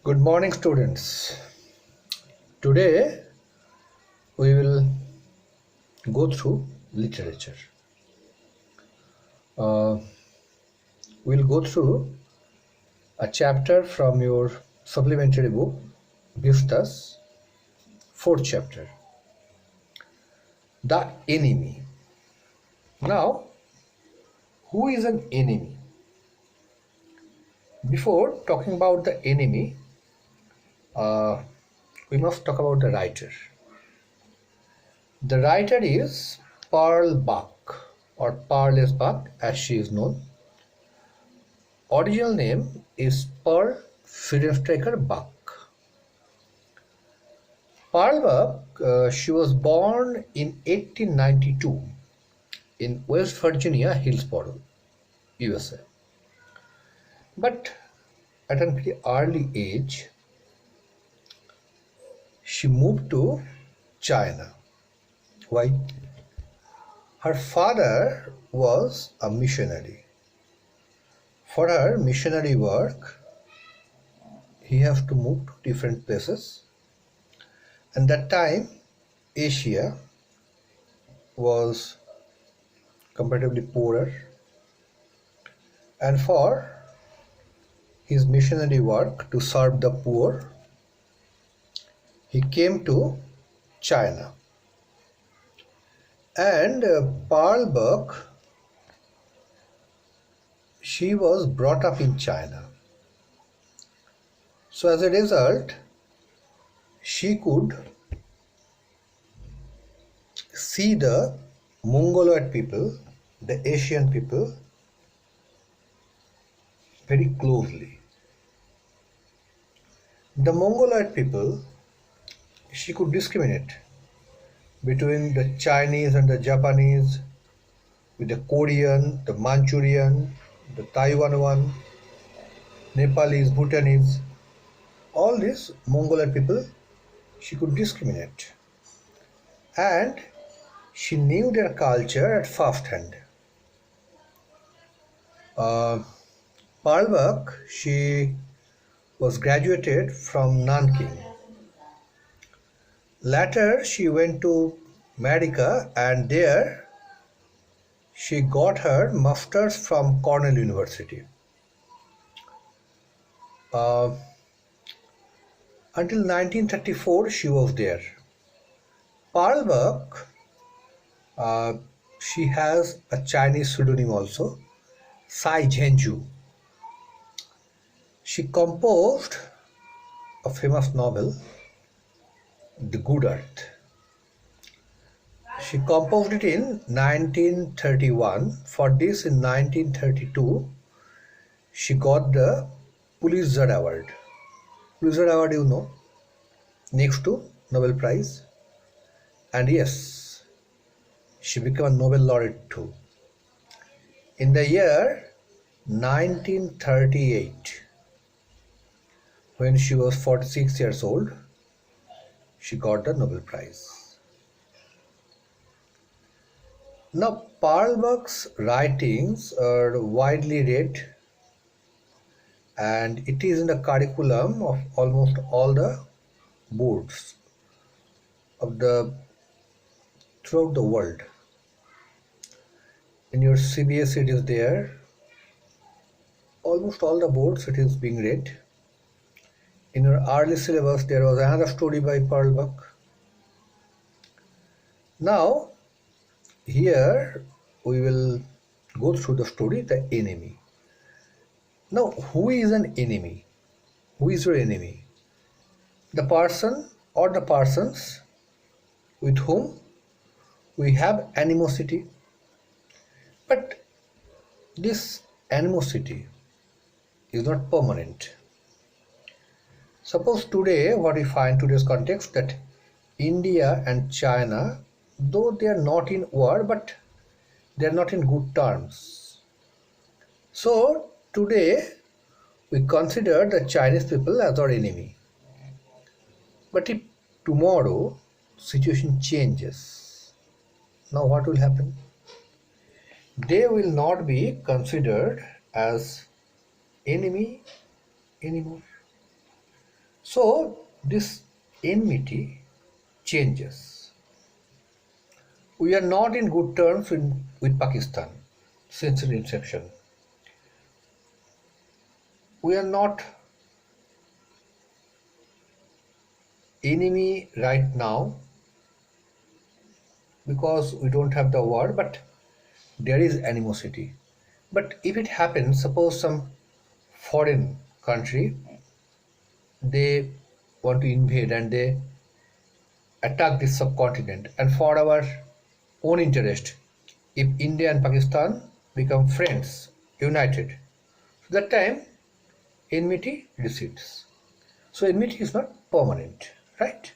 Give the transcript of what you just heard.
Good morning, students. Today we will go through literature. Uh, we'll go through a chapter from your supplementary book, Vistas, fourth chapter, The Enemy. Now, who is an enemy? Before talking about the enemy, uh, we must talk about the writer. The writer is Pearl Buck, or Pearl S. Buck as she is known. Original name is Pearl Friedenstreicher Buck. Pearl Buck, she was born in 1892 in West Virginia, Hillsboro, USA. But at an very early age, she moved to China. Why? Her father was a missionary. For her missionary work, he has to move to different places. And that time, Asia was comparatively poorer, and for his missionary work to serve the poor, he came to China. And Pearl Buck, she was brought up in China. So as a result, she could see the Mongoloid people, the Asian people, very closely. The Mongoloid people, she could discriminate between the Chinese and the Japanese, with the Korean, the Manchurian, the Taiwan one, Nepalese, Bhutanese, all these Mongoloid people, she could discriminate. And she knew their culture at first hand. Pearl Buck, she was graduated from Nanking. Later, she went to America, and there she got her master's from Cornell University. Uh, until 1934, she was there. Pearl Buck, she has a Chinese pseudonym also, Sai Zhenju. She composed a famous novel, The Good Earth. She composed it in 1931. For this, in 1932, she got the Pulitzer Award. Pulitzer Award, you know, next to Nobel Prize. And yes, she became a Nobel laureate too. In the year 1938, when she was 46 years old, she got the Nobel Prize. Now, Pearl Buck's writings are widely read, and it is in the curriculum of almost all the boards of the throughout the world. In your CBSE it is there. Almost all the boards it is being read. In your early syllabus there was another story by Pearl Buck. Now, here we will go through the story, The Enemy. Now, who is an enemy? Who is your enemy? The person or the persons with whom we have animosity. But this animosity is not permanent. Suppose today, what we find today's context, that India and China, though they are not in war, but they are not in good terms. So today we consider the Chinese people as our enemy. But if tomorrow situation changes, now what will happen? They will not be considered as enemy anymore. So this enmity changes. We are not in good terms with Pakistan since its inception. We are not enemy right now because we don't have the war, but there is animosity. But if it happens, suppose some foreign country, they want to invade and they attack this subcontinent, and for our own interest, if India and Pakistan become friends, united, that time enmity recedes. So enmity is not permanent, right?